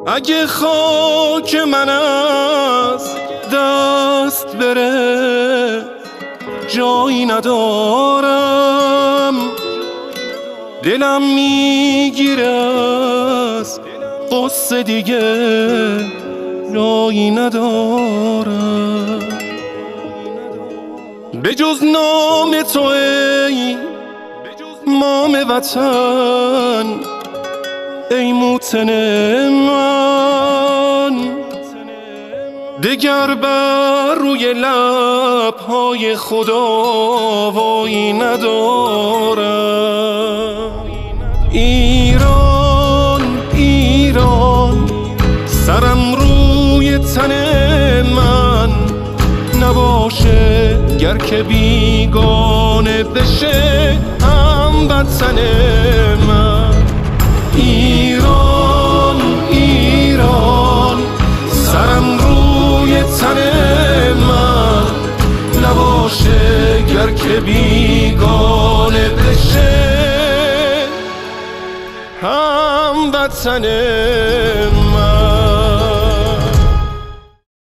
اگه خاک من از دست بره جایی ندارم، دلم میگیره از قصه دیگه جایی ندارم. به جز نام تو ای مام وطن، ای موطن من، دگر بر روی لب‌های خدا وایی ندارم. ایران ایران سرم روی تن من نباشه، گر که بیگانه بشه هموطن من. ایران ایران سرم روی تن من نباشه، گر که بیگانه بشه هموطن من.